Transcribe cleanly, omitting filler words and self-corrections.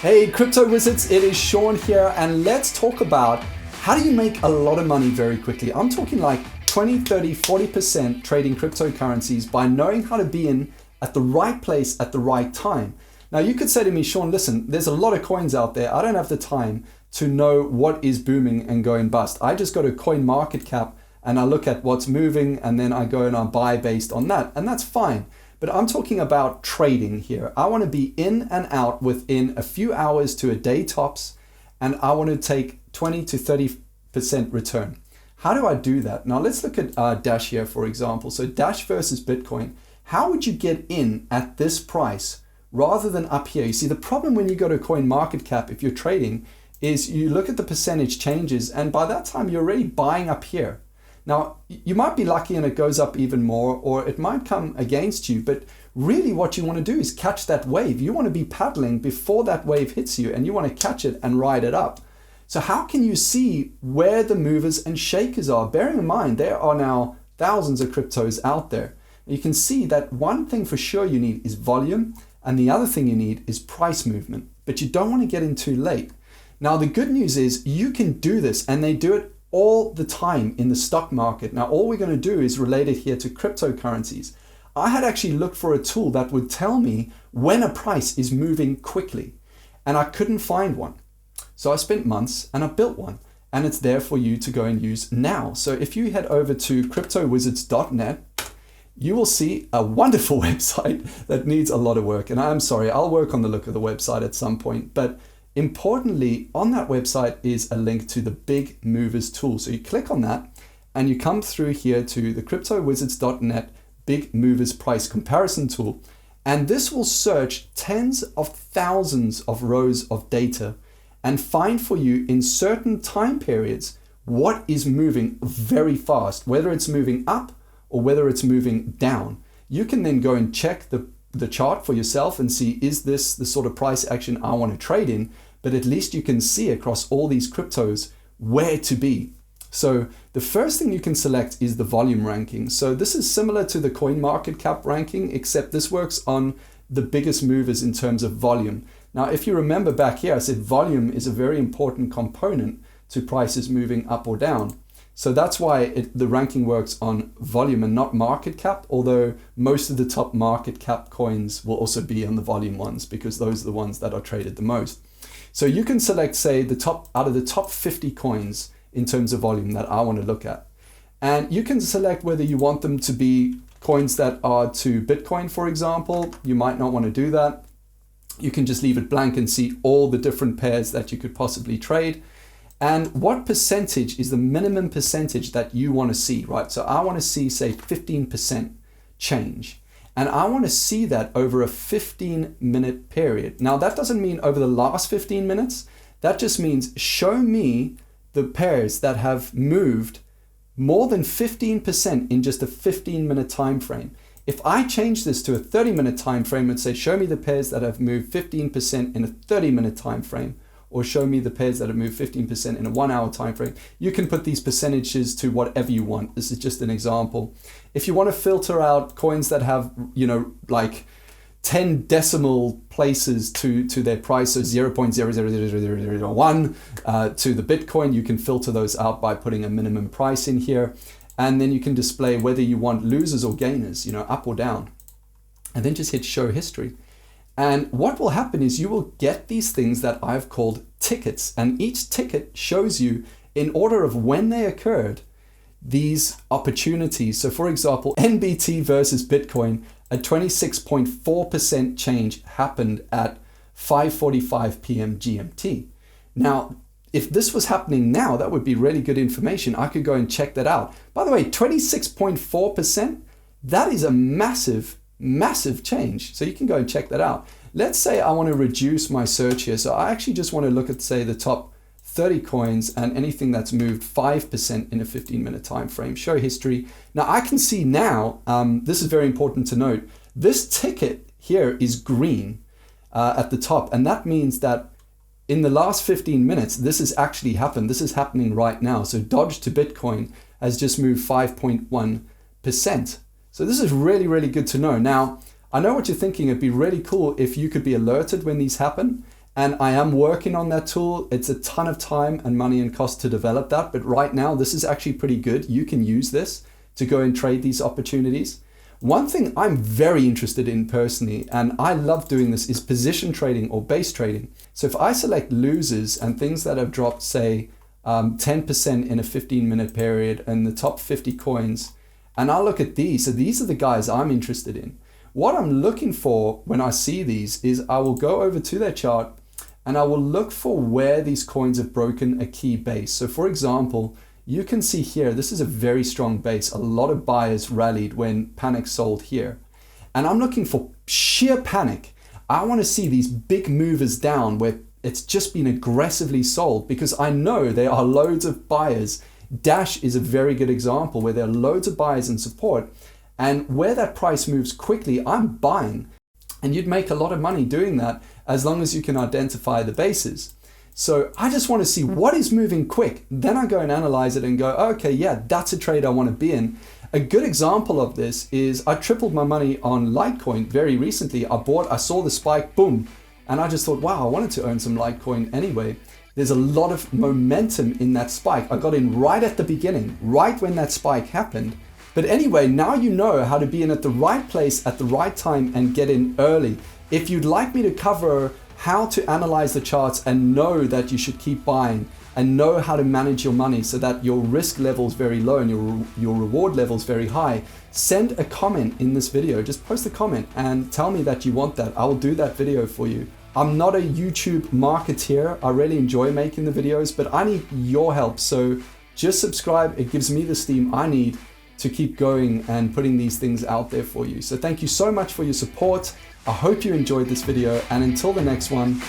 Hey crypto wizards, it is Sean here, and let's talk about how do you make a lot of money very quickly. I'm talking like 20, 30, 40% trading cryptocurrencies by knowing how to be in at the right place at the right time. Now you could say to me, Sean, listen, there's a lot of coins out there. I don't have the time to know what is booming and going bust. I just go to coin market cap and I look at what's moving and then I go and I buy based on that, and that's fine. But I'm talking about trading here. I want to be in and out within a few hours to a day tops, and I want to take 20 to 30% return. How do I do that? Now let's look at Dash here, for example. So Dash versus Bitcoin. How would you get in at this price rather than up here? You see, the problem when you go to coin market cap, if you're trading, is you look at the percentage changes, and by that time you're already buying up here. Now, you might be lucky and it goes up even more, or it might come against you, but really what you want to do is catch that wave. You want to be paddling before that wave hits you, and you want to catch it and ride it up. So how can you see where the movers and shakers are? Bearing in mind, there are now thousands of cryptos out there. You can see that one thing for sure you need is volume, and the other thing you need is price movement, but you don't want to get in too late. Now, the good news is you can do this, and they do it all the time in the stock market. Now, all we're going to do is relate it here to cryptocurrencies. I had actually looked for a tool that would tell me when a price is moving quickly, and I couldn't find one. So I spent months and I built one, and it's there for you to go and use now. So if you head over to cryptowizards.net, you will see a wonderful website that needs a lot of work. And I'm sorry, I'll work on the look of the website at some point, but importantly, on that website is a link to the Big Movers tool. So you click on that and you come through here to the cryptowizards.net Big Movers price comparison tool. And this will search tens of thousands of rows of data and find for you in certain time periods what is moving very fast, whether it's moving up or whether it's moving down. You can then go and check the chart for yourself and see, is this the sort of price action I want to trade in? But at least you can see across all these cryptos where to be. So the first thing you can select is the volume ranking. So this is similar to the coin market cap ranking, except this works on the biggest movers in terms of volume. Now, if you remember back here, I said volume is a very important component to prices moving up or down. So that's why the ranking works on volume and not market cap, although most of the top market cap coins will also be on the volume ones because those are the ones that are traded the most. So you can select, say, out of the top 50 coins in terms of volume that I want to look at. And you can select whether you want them to be coins that are to Bitcoin, for example. You might not want to do that. You can just leave it blank and see all the different pairs that you could possibly trade. And what percentage is the minimum percentage that you want to see, right? So I want to see, say, 15% change. And I want to see that over a 15-minute period. Now, that doesn't mean over the last 15 minutes. That just means show me the pairs that have moved more than 15% in just a 15-minute time frame. If I change this to a 30-minute time frame and say, show me the pairs that have moved 15% in a 30-minute time frame, or show me the pairs that have moved 15% in a 1 hour time frame. You can put these percentages to whatever you want. This is just an example. If you want to filter out coins that have, like 10 decimal places to their price, so 0.00001 to the Bitcoin, you can filter those out by putting a minimum price in here. And then you can display whether you want losers or gainers, up or down. And then just hit show history. And what will happen is you will get these things that I've called tickets, and each ticket shows you in order of when they occurred these opportunities. So for example, NBT versus Bitcoin, a 26.4% change happened at 5:45 p.m. GMT. Now, if this was happening now, that would be really good information. I could go and check that out. By the way, 26.4%, that is a massive change. So you can go and check that out. Let's say I want to reduce my search here. So I actually just want to look at, say, the top 30 coins and anything that's moved 5% in a 15-minute time frame. Show history. Now I can see now, this is very important to note, this ticket here is green at the top. And that means that in the last 15 minutes, this has actually happened. This is happening right now. So Dodge to Bitcoin has just moved 5.1%. So this is really, really good to know. Now, I know what you're thinking. It'd be really cool if you could be alerted when these happen. And I am working on that tool. It's a ton of time and money and cost to develop that. But right now, this is actually pretty good. You can use this to go and trade these opportunities. One thing I'm very interested in personally, and I love doing this, is position trading or base trading. So if I select losers and things that have dropped, say, 10% in a 15-minute period and the top 50 coins, and I look at these, so these are the guys I'm interested in. What I'm looking for when I see these is I will go over to their chart and I will look for where these coins have broken a key base. So for example, you can see here, this is a very strong base. A lot of buyers rallied when panic sold here. And I'm looking for sheer panic. I want to see these big movers down where it's just been aggressively sold, because I know there are loads of buyers. Dash is a very good example where there are loads of buyers in support. And where that price moves quickly, I'm buying. And you'd make a lot of money doing that as long as you can identify the bases. So I just want to see what is moving quick. Then I go and analyze it and go, okay, yeah, that's a trade I want to be in. A good example of this is I tripled my money on Litecoin very recently. I saw the spike, boom. And I just thought, wow, I wanted to own some Litecoin anyway. There's a lot of momentum in that spike. I got in right at the beginning, right when that spike happened. But anyway, now you know how to be in at the right place at the right time and get in early. If you'd like me to cover how to analyze the charts and know that you should keep buying and know how to manage your money so that your risk level is very low and your reward level is very high, send a comment in this video. Just post a comment and tell me that you want that. I will do that video for you. I'm not a YouTube marketeer. I really enjoy making the videos, but I need your help. So just subscribe. It gives me the steam I need to keep going and putting these things out there for you. So thank you so much for your support. I hope you enjoyed this video, and until the next one,